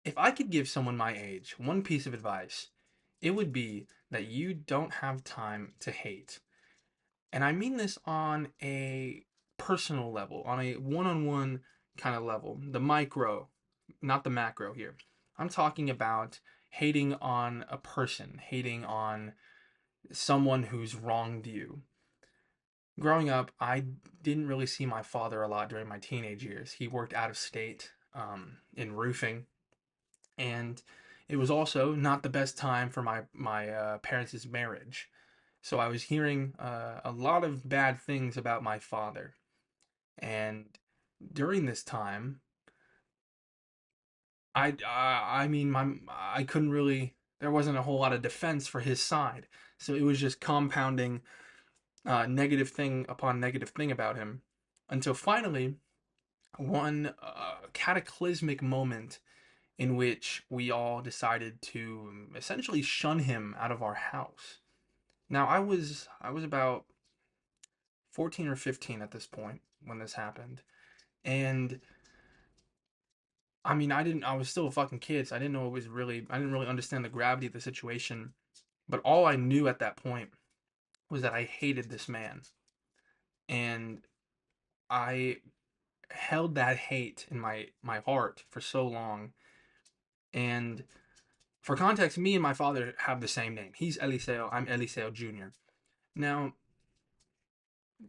If I could give someone my age one piece of advice, it would be that you don't have time to hate. And I mean this on a personal level, on a one-on-one kind of level, the micro, not the macro here. I'm talking about hating on a person, hating on someone who's wronged you. Growing up, I didn't really see my father a lot during my teenage years. He worked out of state in roofing, and it was also not the best time for my parents' marriage. So I was hearing a lot of bad things about my father, and during this time, I mean I couldn't really. There wasn't a whole lot of defense for his side, so it was just compounding negative thing upon negative thing about him, until finally one cataclysmic moment in which we all decided to essentially shun him out of our house. Now I was about 14 or 15 at this point when this happened. And I mean, I was still a fucking kid, so I didn't really understand the gravity of the situation. But all I knew at that point was that I hated this man. And I held that hate in my heart for so long. And for context, me and my father have the same name. He's Eliseo, I'm Eliseo Jr. Now,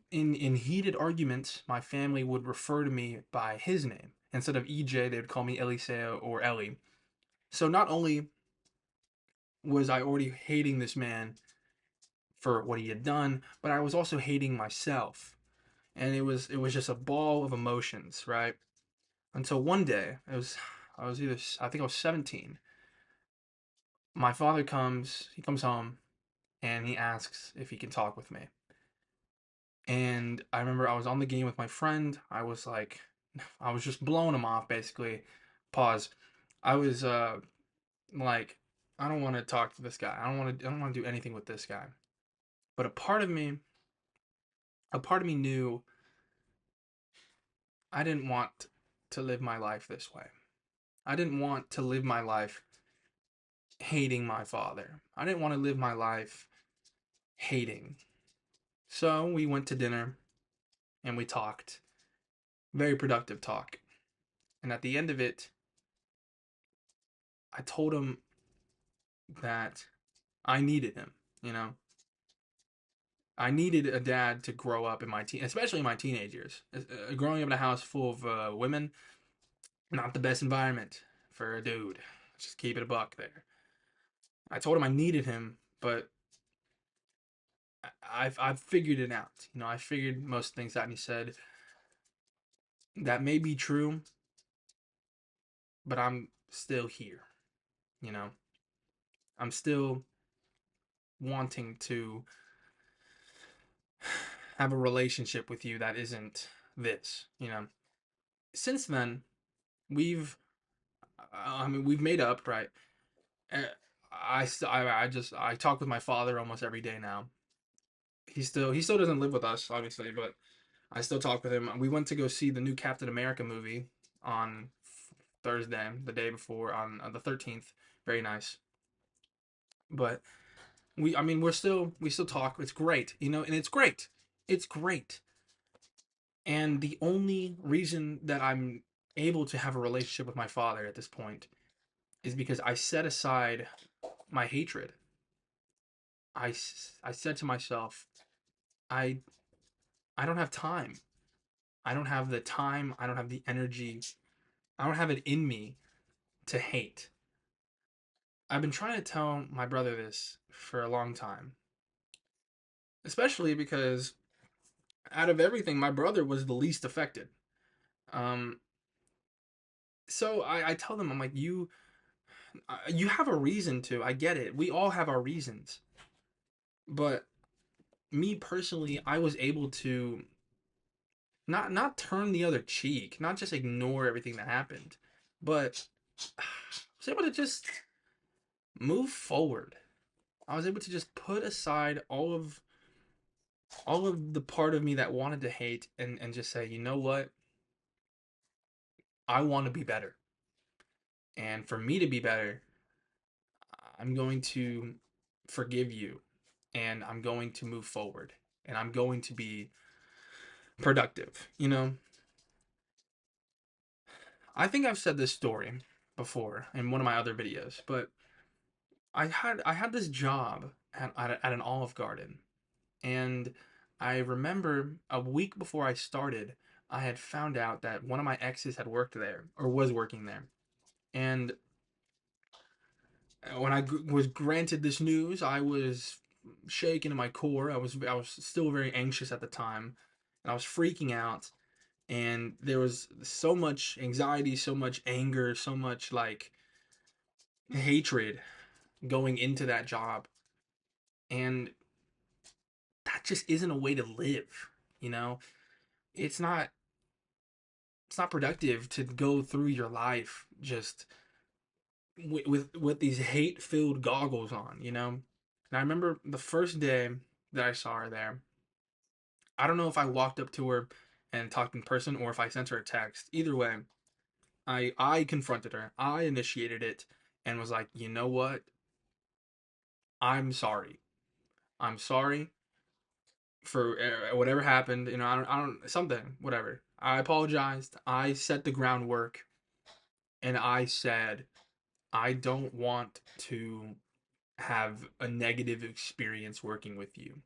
in heated arguments, my family would refer to me by his name. Instead of EJ, they would call me Eliseo or Ellie. So not only was I already hating this man for what he had done, but I was also hating myself. And it was just a ball of emotions, right? Until one day, I was either I think I was 17. My father he comes home and he asks if he can talk with me. And I remember I was on the game with my friend. I was just blowing him off basically. Pause. I was like, I don't want to talk to this guy. I don't want to do anything with this guy. But a part of me knew I didn't want to live my life this way. I didn't want to live my life hating my father. I didn't want to live my life hating. So we went to dinner and we talked. Very productive talk. And at the end of it, I told him that I needed him, you know? I needed a dad to grow up in especially in my teenage years. Growing up in a house full of women, not the best environment for a dude. Just keep it a buck there. I told him I needed him, but I've figured it out. You know, I figured most things out, and he said that may be true, but I'm still here. You know, I'm still wanting to have a relationship with you that isn't this. You know, since then we've made up, right? Uh, I talk with my father almost every day now. He still doesn't live with us, obviously, but I still talk with him. We went to go see the new Captain America movie on Thursday, the day before, on the 13th. Very nice. But I mean, we still talk. It's great, you know, and it's great. It's great. And the only reason that I'm able to have a relationship with my father at this point is because I set aside my hatred. I said to myself, I I don't have time. I don't have the time. I don't have the energy. I don't have it in me to hate. I've been trying to tell my brother this for a long time, especially because out of everything, my brother was the least affected. Um, so I tell them, I'm like, you have a reason to. I get it. We all have our reasons, but me personally, I was able to not turn the other cheek, not just ignore everything that happened, but I was able to just move forward. I was able to just put aside all of the part of me that wanted to hate, and just say, you know what? I want to be better. And for me to be better, I'm going to forgive you, and I'm going to move forward, and I'm going to be productive. I think I've said this story before in one of my other videos, but I had this job at an Olive Garden, and I remember a week before I started, I had found out that one of my exes had worked there or was working there. And when I was granted this news, I was shaken in my core. I was still very anxious at the time, and I was freaking out. And there was so much anxiety, so much anger, so much like hatred going into that job, and that just isn't a way to live. You know, it's not it's not productive to go through your life just with these hate filled goggles on. And I remember the first day that I saw her there. I don't know if I walked up to her and talked in person or if I sent her a text. Either way, I confronted her. I initiated it and was like, you know what? I'm sorry. I'm sorry for whatever happened. I don't something, whatever. I apologized. I set the groundwork, and I said I don't want to have a negative experience working with you.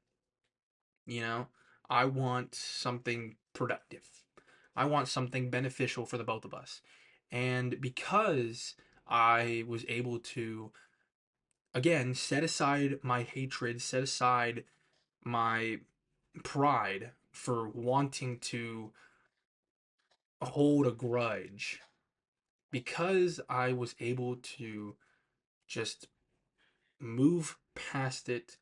You know, I want something productive. I want something beneficial for the both of us. And because I was able to, again, set aside my hatred, set aside my pride for wanting to hold a grudge, because I was able to just move past it,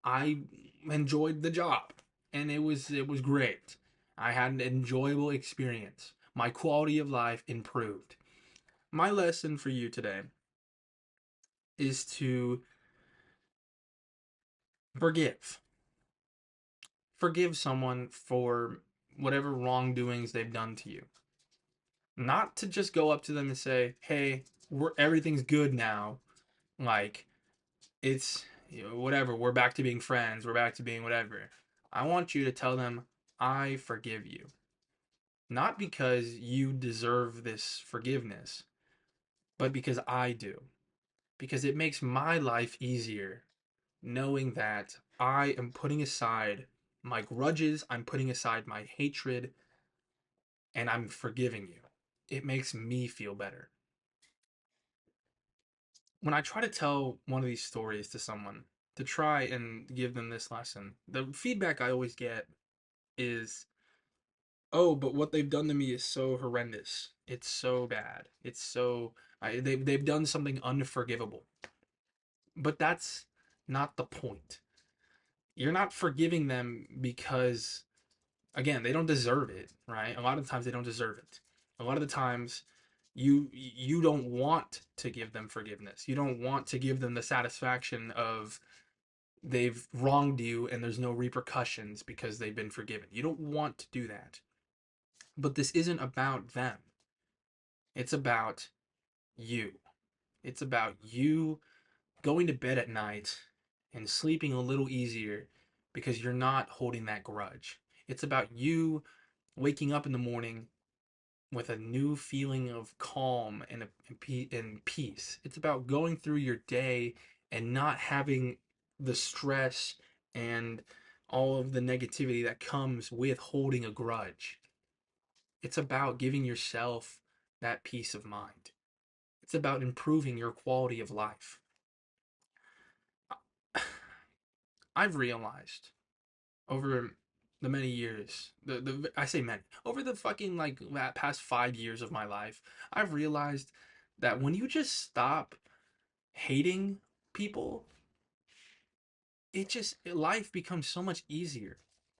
I enjoyed the job, and it was great. I had an enjoyable experience. My quality of life improved. My lesson for you today is to forgive. Forgive someone for whatever wrongdoings they've done to you. Not to just go up to them and say, "Hey, everything's good now." Like it's whatever. We're back to being friends. We're back to being whatever. I want you to tell them, "I forgive you." Not because you deserve this forgiveness, but because I do. Because it makes my life easier knowing that I am putting aside my grudges, I'm putting aside my hatred, and I'm forgiving you. It makes me feel better. When I try to tell one of these stories to someone to try and give them this lesson, the feedback I always get is, "Oh, but what they've done to me is so horrendous. It's so bad. They've done something unforgivable." But that's not the point. You're not forgiving them because, again, they don't deserve it, right? A lot of times they don't deserve it. A lot of the times you don't want to give them forgiveness. You don't want to give them the satisfaction of they've wronged you and there's no repercussions because they've been forgiven. You don't want to do that. But this isn't about them. It's about you. It's about you going to bed at night and sleeping a little easier because you're not holding that grudge. It's about you waking up in the morning with a new feeling of calm and peace. It's about going through your day and not having the stress and all of the negativity that comes with holding a grudge. It's about giving yourself that peace of mind. It's about improving your quality of life. I've realized over the many years, the I say many, over the fucking like that past 5 years of my life, I've realized that when you just stop hating people, life becomes so much easier.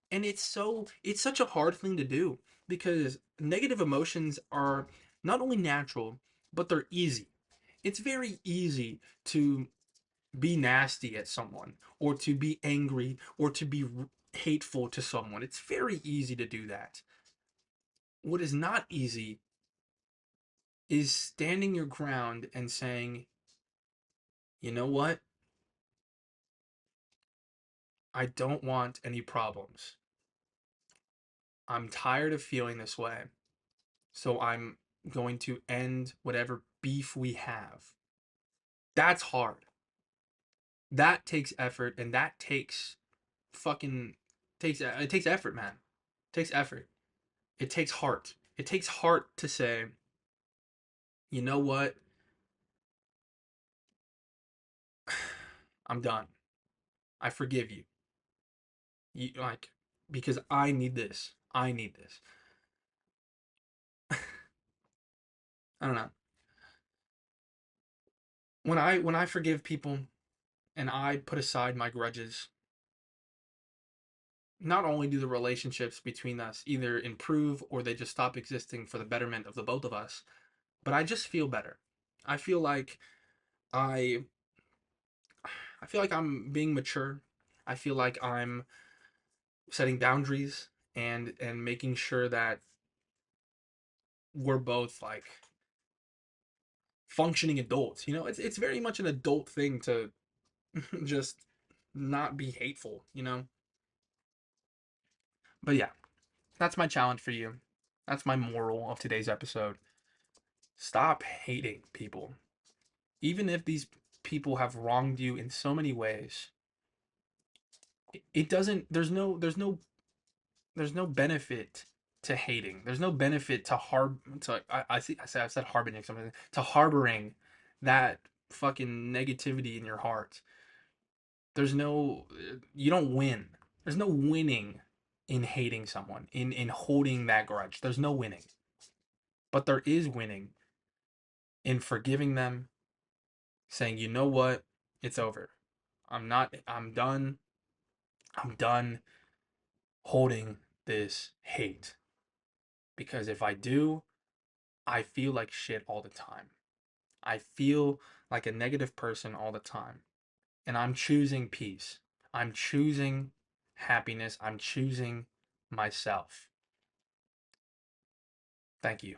And it's such a hard thing to do because negative emotions are not only natural, but they're easy. It's very easy to be nasty at someone or to be angry or to be hateful to someone. It's very easy to do that. What is not easy is standing your ground and saying, you know what? I don't want any problems. I'm tired of feeling this way. So I'm going to end whatever beef we have. That's hard. That takes effort, and that fucking takes effort, man. It takes effort. It takes heart. It takes heart to say, you know what? I'm done. I forgive you. You like because I need this. I need this. I don't know. When I forgive people and I put aside my grudges, not only do the relationships between us either improve or they just stop existing for the betterment of the both of us, but I just feel better. I feel like I I feel like I'm being mature. I feel like I'm setting boundaries and making sure that we're both like functioning adults. You know, it's very much an adult thing to just not be hateful, you know? But yeah, that's my challenge for you. That's my moral of today's episode. Stop hating people. Even if these people have wronged you in so many ways, it doesn't there's no benefit to hating. There's no benefit to I said harboring something to harboring that fucking negativity in your heart. There's no you don't win. There's no winning in hating someone, in holding that grudge. There's no winning. But there is winning in forgiving them, saying, "You know what? It's over. I'm done. I'm done holding this hate because if I do, I feel like shit all the time. I feel like a negative person all the time. And I'm choosing peace. I'm choosing happiness. I'm choosing myself." Thank you.